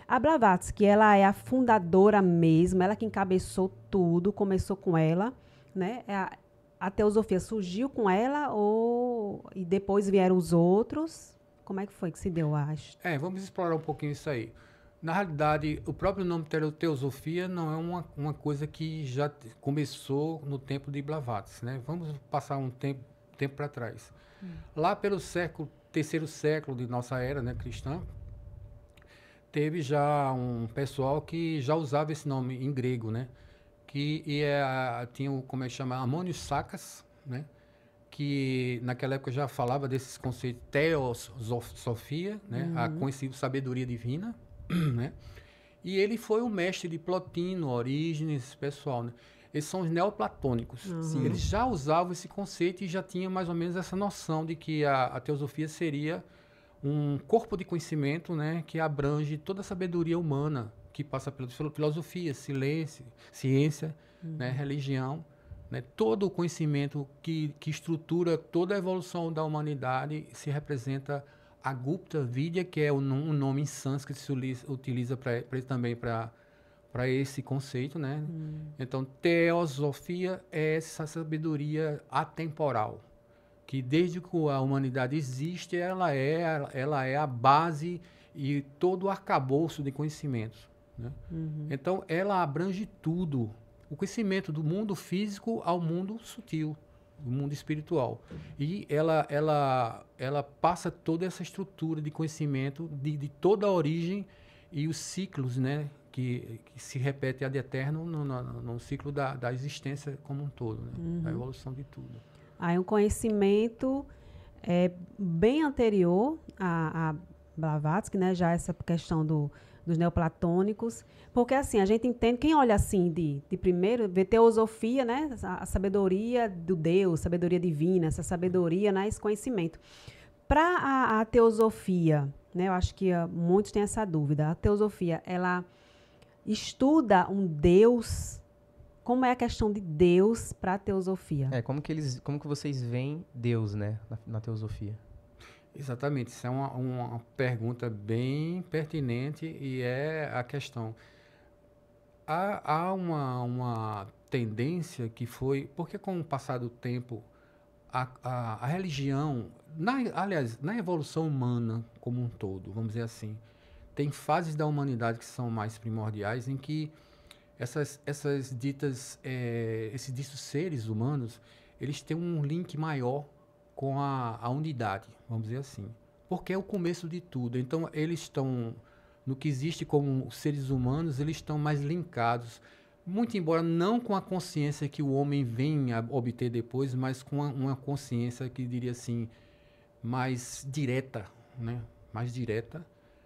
A Blavatsky, ela é a fundadora mesmo, ela que encabeçou tudo, começou com ela, né? A teosofia surgiu com ela e depois vieram os outros? Como é que foi que se deu, acho? Vamos explorar um pouquinho isso aí. Na realidade, o próprio nome teosofia não é uma coisa que já começou no tempo de Blavatsky, né? Vamos passar um tempo para trás. Lá pelo terceiro século de nossa era, né, cristã, teve já um pessoal que já usava esse nome em grego, né? Tinha como é que chama? Ammonius Saccas, né? Que naquela época já falava desses conceitos teosofia, né? A conhecida sabedoria divina, né? E ele foi o mestre de Plotino, Orígenes, esse pessoal, né? Eles são os neoplatônicos. Sim. Eles já usavam esse conceito e já tinham mais ou menos essa noção de que a teosofia seria um corpo de conhecimento, né, que abrange toda a sabedoria humana, que passa pela filosofia, ciência, né, religião, né, todo o conhecimento que estrutura toda a evolução da humanidade se representa a Gupta Vidya, que é um nome em sânscrito que se utiliza também para esse conceito, né? Então, teosofia é essa sabedoria atemporal, que desde que a humanidade existe, ela é a base e todo o arcabouço de conhecimentos, né? Então, ela abrange tudo, o conhecimento do mundo físico ao mundo sutil, do mundo espiritual. E ela passa toda essa estrutura de conhecimento de toda a origem e os ciclos, né, que se repete ad eterno no ciclo da existência como um todo, né, da evolução de tudo. Aí um conhecimento bem anterior a Blavatsky, né? Já essa questão dos neoplatônicos, porque assim, a gente entende, quem olha assim de primeiro, vê teosofia, né? A sabedoria do Deus, sabedoria divina, essa sabedoria, né? Esse conhecimento. Para a teosofia, né? Eu acho que muitos têm essa dúvida. A teosofia, ela estuda um Deus. Como é a questão de Deus para a teosofia? Como que vocês veem Deus, né, na teosofia? Exatamente, isso é uma pergunta bem pertinente e é a questão. Há uma tendência que foi, porque com o passar do tempo, a religião, aliás, na evolução humana como um todo, vamos dizer assim, tem fases da humanidade que são mais primordiais em que esses ditos seres humanos, eles têm um link maior com a unidade, vamos dizer assim. Porque é o começo de tudo. Então, eles estão, no que existe como seres humanos, eles estão mais linkados. Muito embora não com a consciência que o homem vem a obter depois, mas com uma consciência que diria assim, mais direta, né? Mais direta.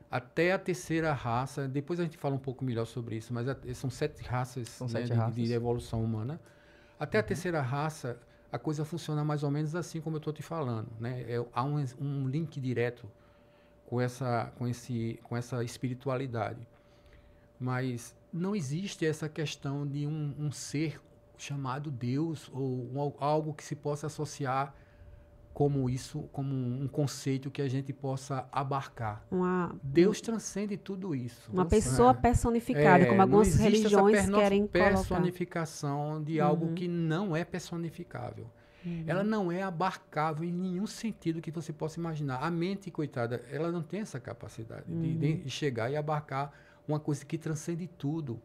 Até a terceira raça, depois a gente fala um pouco melhor sobre isso, mas são 7 raças, São né, 7 raças. de evolução humana. Até a terceira raça, a coisa funciona mais ou menos assim como eu estou te falando, né? Há um link direto com essa espiritualidade. Mas não existe essa questão de um ser chamado Deus ou algo que se possa associar como um conceito que a gente possa abarcar. Deus transcende tudo isso. Uma pessoa personificada, como Não algumas existe religiões querem colocar. personificação de algo que não é personificável. Ela não é abarcável em nenhum sentido que você possa imaginar. A mente, coitada, ela não tem essa capacidade de chegar e abarcar uma coisa que transcende tudo.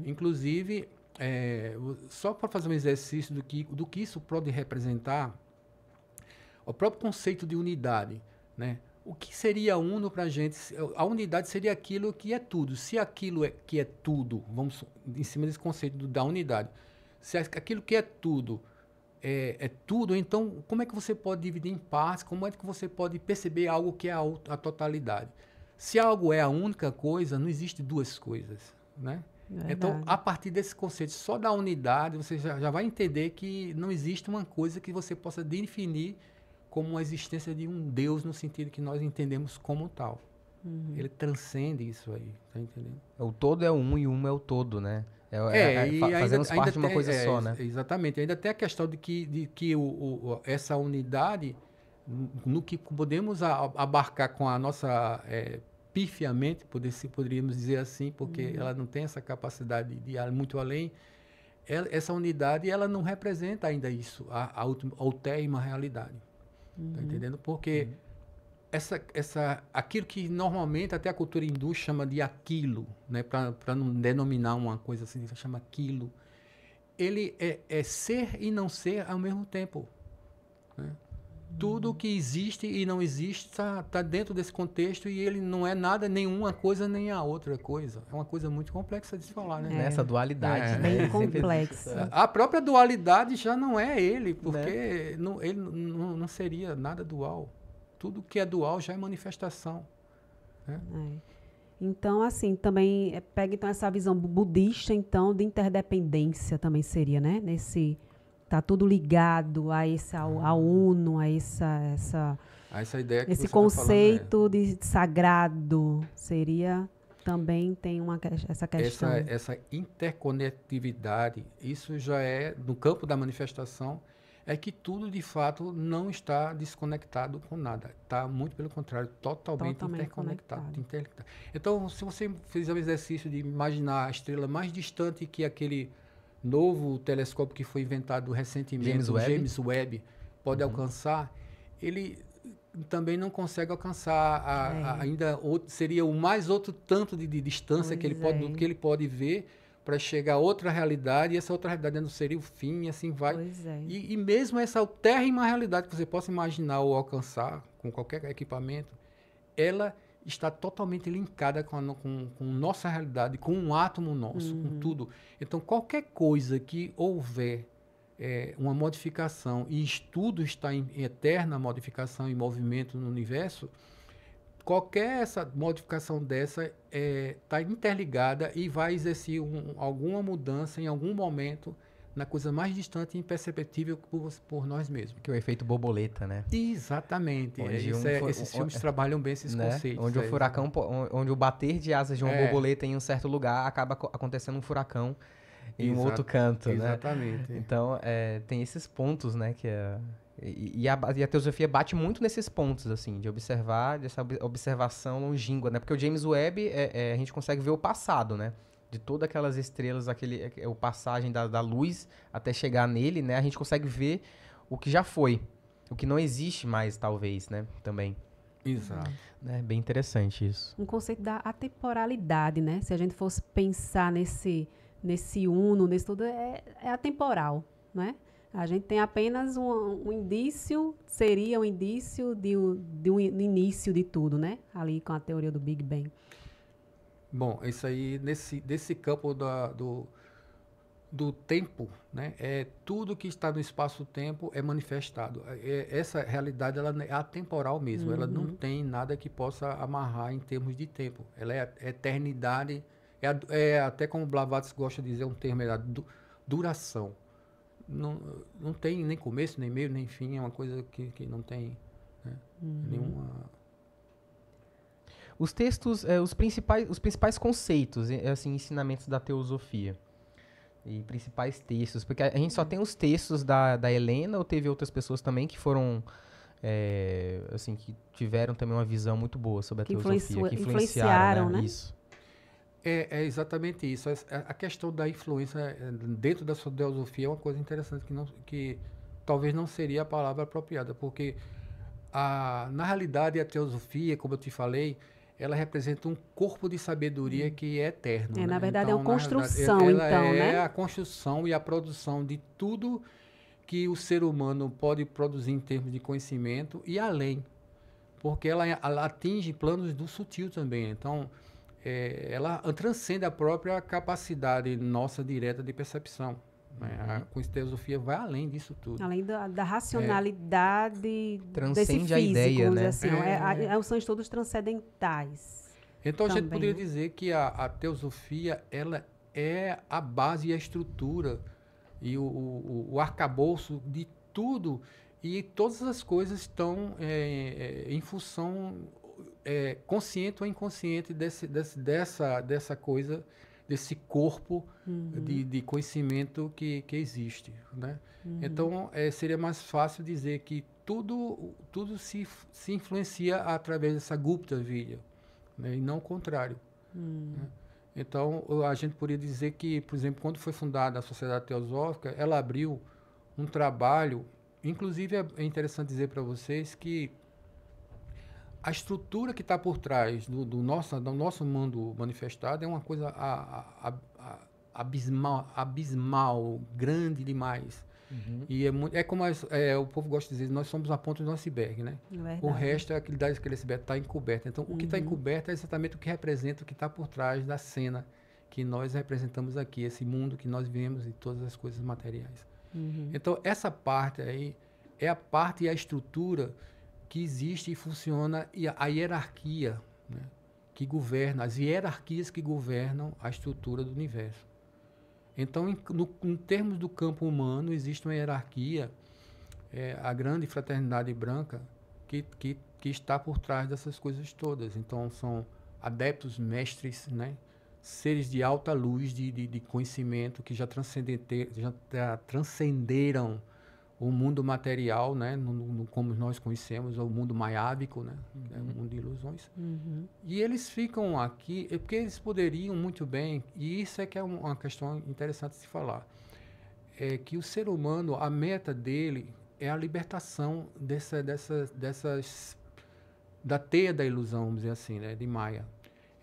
Inclusive, só para fazer um exercício do que isso pode representar, o próprio conceito de unidade, né? O que seria uno para a gente? A unidade seria aquilo que é tudo. Se aquilo que é tudo, vamos em cima desse conceito da unidade, se aquilo que é tudo é tudo, então como é que você pode dividir em partes? Como é que você pode perceber algo que é a totalidade? Se algo é a única coisa, não existe duas coisas, né? Então, a partir desse conceito só da unidade, você já vai entender que não existe uma coisa que você possa definir como a existência de um Deus no sentido que nós entendemos como tal. Ele transcende isso aí, tá entendendo? O todo é o um e o um é o todo, né? Fazemos parte de uma coisa só, né? Exatamente. Ainda tem a questão de que essa unidade, no que podemos abarcar com a nossa pifiamente, poderíamos dizer assim, porque ela não tem essa capacidade de ir muito além. Essa unidade, ela não representa ainda isso, a ultima realidade. Tá entendendo? Porque aquilo que normalmente até a cultura hindu chama de aquilo, né? Para não denominar uma coisa assim, chama aquilo. Ele é ser e não ser ao mesmo tempo. Né? Tudo que existe e não existe está dentro desse contexto e ele não é nada, nenhuma coisa, nem a outra coisa. É uma coisa muito complexa de se falar, né? Nessa dualidade, né? Bem complexa. A própria dualidade já não é ele, porque ele não seria nada dual. Tudo que é dual já é manifestação. Né? Então, assim, também pega então essa visão budista, então, de interdependência também seria, né? Tá tudo ligado a ao uno, a essa ideia que esse você conceito tá falando, de sagrado seria também tem essa questão. Essa interconectividade, isso já é no campo da manifestação, é que tudo de fato não está desconectado com nada, está muito pelo contrário, totalmente interconectado. Então, se você fizer o exercício de imaginar a estrela mais distante que aquele novo telescópio que foi inventado recentemente, o James Webb, pode alcançar, ele também não consegue alcançar ainda seria o mais outro tanto de distância que ele pode ver para chegar a outra realidade, e essa outra realidade não seria o fim, e assim vai. E mesmo essa altérrima realidade que você possa imaginar ou alcançar com qualquer equipamento, ela está totalmente linkada com nossa realidade, com um átomo nosso, com tudo. Então, qualquer coisa que houver uma modificação, e estudo está em eterna modificação e movimento no universo, qualquer essa modificação dessa está interligada e vai exercer alguma mudança em algum momento na coisa mais distante e imperceptível por nós mesmos. Que é o efeito borboleta, né? Exatamente. Esses filmes trabalham bem esses conceitos. Onde o furacão, onde o bater de asas de uma borboleta em um certo lugar acaba acontecendo um furacão em um outro canto, né? Exatamente. Então, tem esses pontos, né? E a teosofia bate muito nesses pontos, assim, de observar, dessa observação longínqua, né? Porque o James Webb, a gente consegue ver o passado, né? De todas aquelas estrelas, o passagem da luz até chegar nele, né? A gente consegue ver o que já foi, o que não existe mais, talvez, né? Também. Exato. É bem interessante isso. Um conceito da atemporalidade, né? Se a gente fosse pensar nesse uno, nesse tudo, é atemporal, né? A gente tem apenas um indício, seria um indício de um início de tudo, né? Ali com a teoria do Big Bang. Bom, isso aí, desse campo do tempo, né? Tudo que está no espaço-tempo é manifestado. Essa realidade ela é atemporal mesmo, ela não tem nada que possa amarrar em termos de tempo. Ela é eternidade, até como Blavatsky gosta de dizer, um termo, duração. Não tem nem começo, nem meio, nem fim, é uma coisa que não tem, né, nenhuma... Os textos, os principais conceitos, assim, ensinamentos da teosofia. E principais textos, porque a gente só tem os textos da Helena, ou teve outras pessoas também que foram, assim, que tiveram também uma visão muito boa sobre a teosofia, que influenciaram, né? Isso. É exatamente isso. A questão da influência dentro da sua teosofia é uma coisa interessante que talvez não seria a palavra apropriada, porque na realidade a teosofia, como eu te falei, ela representa um corpo de sabedoria que é eterno. Na né? verdade, então, é uma construção, ela né? É a construção e a produção de tudo que o ser humano pode produzir em termos de conhecimento e além, porque ela atinge planos do sutil também. Então, ela transcende a própria capacidade nossa direta de percepção. Né? A teosofia vai além disso tudo. Além da racionalidade transcende desse físico, a ideia, né? Assim, são estudos transcendentais. Então, também, a gente poderia dizer que a teosofia ela é a base e a estrutura e o arcabouço de tudo, e todas as coisas estão em função consciente ou inconsciente dessa coisa, desse corpo de conhecimento que existe, né? Então, seria mais fácil dizer que tudo se influencia através dessa Gupta Vidya, né, e não o contrário. Né? Então, a gente poderia dizer que, por exemplo, quando foi fundada a Sociedade Teosófica, ela abriu um trabalho, inclusive é interessante dizer para vocês que a estrutura que está por trás do nosso mundo manifestado é uma coisa abismal, grande demais. E é como o povo gosta de dizer, nós somos a ponta do iceberg, né? Verdade. O resto é aquele iceberg está encoberto. Então, o que está encoberto é exatamente o que representa o que está por trás da cena que nós representamos aqui, esse mundo que nós vemos e todas as coisas materiais. Então, essa parte aí é a parte e a estrutura que existe e funciona, e a hierarquia, né, que governa, as hierarquias que governam a estrutura do universo. Então, em termos do campo humano, existe uma hierarquia, a grande fraternidade branca, que está por trás dessas coisas todas. Então, são adeptos, mestres, né, seres de alta luz, de conhecimento, que já transcenderam o mundo material, né, como nós conhecemos, o mundo maiábico, né, que é o mundo de ilusões. E eles ficam aqui, porque eles poderiam muito bem, e isso é que é uma questão interessante de se falar, é que o ser humano, a meta dele é a libertação da teia da ilusão, vamos dizer assim, né, de Maia.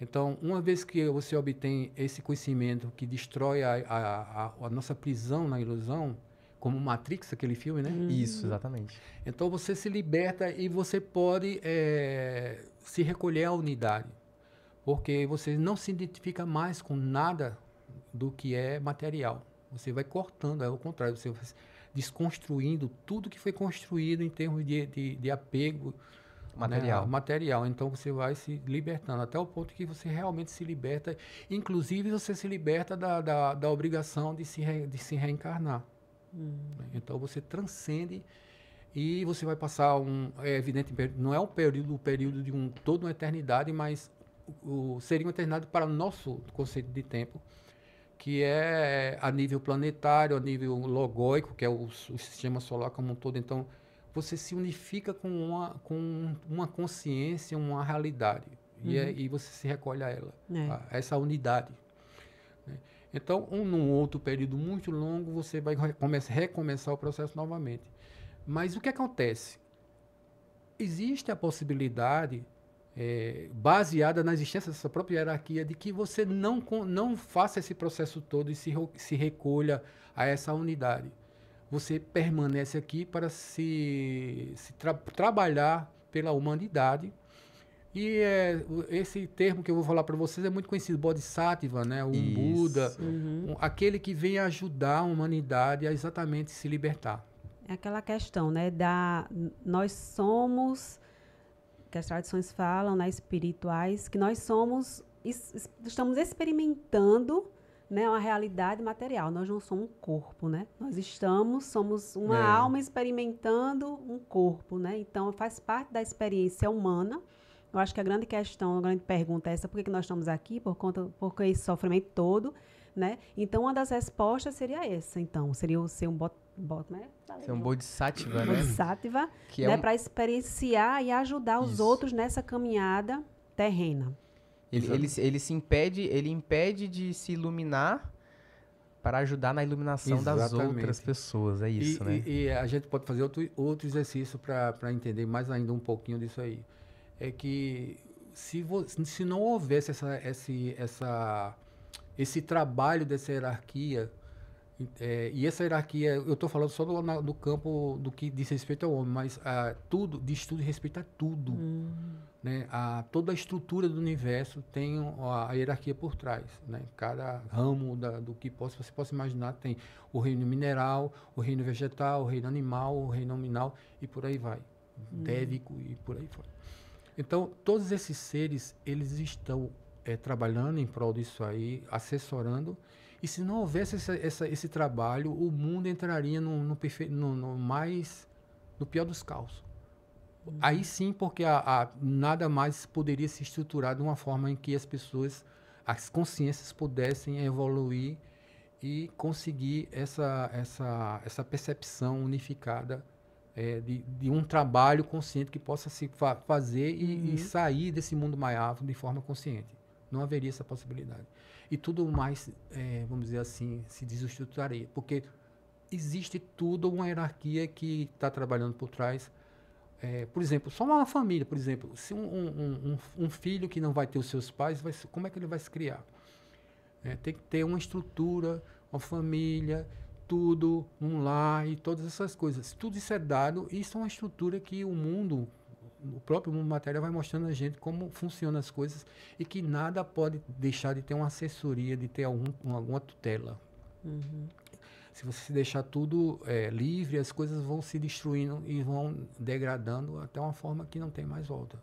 Então, uma vez que você obtém esse conhecimento que destrói a nossa prisão na ilusão, como Matrix, aquele filme, né? Isso, exatamente. Então, você se liberta e você pode se recolher à unidade. Porque você não se identifica mais com nada do que é material. Você vai cortando, é o contrário. Você vai desconstruindo tudo que foi construído em termos de apego material. Né, material. Então, você vai se libertando até o ponto que você realmente se liberta. Inclusive, você se liberta da obrigação de se reencarnar. Então você transcende e você vai passar é evidente, não é o período de toda uma eternidade, mas seria uma eternidade para o nosso conceito de tempo, que é a nível planetário, a nível logóico, que é o sistema solar como um todo. Então você se unifica com uma consciência, uma realidade, e você se recolhe a ela, a essa unidade. Então, num outro período muito longo, você vai recomeçar o processo novamente. Mas o que acontece? Existe a possibilidade, baseada na existência dessa própria hierarquia, de que você não faça esse processo todo e se recolha a essa unidade. Você permanece aqui para trabalhar pela humanidade. E esse termo que eu vou falar para vocês é muito conhecido, Bodhisattva, né? Buda, aquele que vem ajudar a humanidade a exatamente se libertar. É aquela questão, né? Nós somos, que as tradições falam, né, espirituais, que nós estamos experimentando, né, uma realidade material. Nós não somos um corpo, né? Nós somos uma alma experimentando um corpo, né? Então, faz parte da experiência humana. Eu acho que a grande questão, a grande pergunta é essa: por que nós estamos aqui? Por que esse sofrimento todo, né? Então, uma das respostas seria essa. Então, seria ser um ser um Bodhisattva, né? Bodhisattva, que né? Para experienciar e ajudar os outros nessa caminhada terrena. Ele impede de se iluminar para ajudar na iluminação das outras pessoas. É isso, né? E a gente pode fazer outro exercício para entender mais ainda um pouquinho disso aí. É que se não houvesse esse trabalho dessa hierarquia, e essa hierarquia, eu estou falando só do campo do que diz respeito ao homem, mas tudo diz respeito a tudo. Né? Toda a estrutura do universo tem a hierarquia por trás. Né? Cada ramo do que você possa imaginar tem o reino mineral, o reino vegetal, o reino animal, o reino nominal, e por aí vai. Dévico e por aí vai. Então, todos esses seres, eles estão trabalhando em prol disso aí, assessorando. E se não houvesse esse trabalho, o mundo entraria no pior dos caos. Aí sim, porque nada mais poderia se estruturar de uma forma em que as consciências pudessem evoluir e conseguir essa percepção unificada de um trabalho consciente que possa se fazer e sair desse mundo maiável de forma consciente. Não haveria essa possibilidade. E tudo mais, vamos dizer assim, se desestruturaria, porque existe tudo uma hierarquia que está trabalhando por trás. Por exemplo, só uma família, por exemplo, se um filho que não vai ter os seus pais, como é que ele vai se criar? Tem que ter uma estrutura, uma família, tudo, um lar e todas essas coisas. Tudo isso é dado, e isso é uma estrutura que o próprio mundo material vai mostrando a gente como funcionam as coisas e que nada pode deixar de ter uma assessoria, de ter alguma tutela. Se você deixar tudo livre, as coisas vão se destruindo e vão degradando até uma forma que não tem mais volta.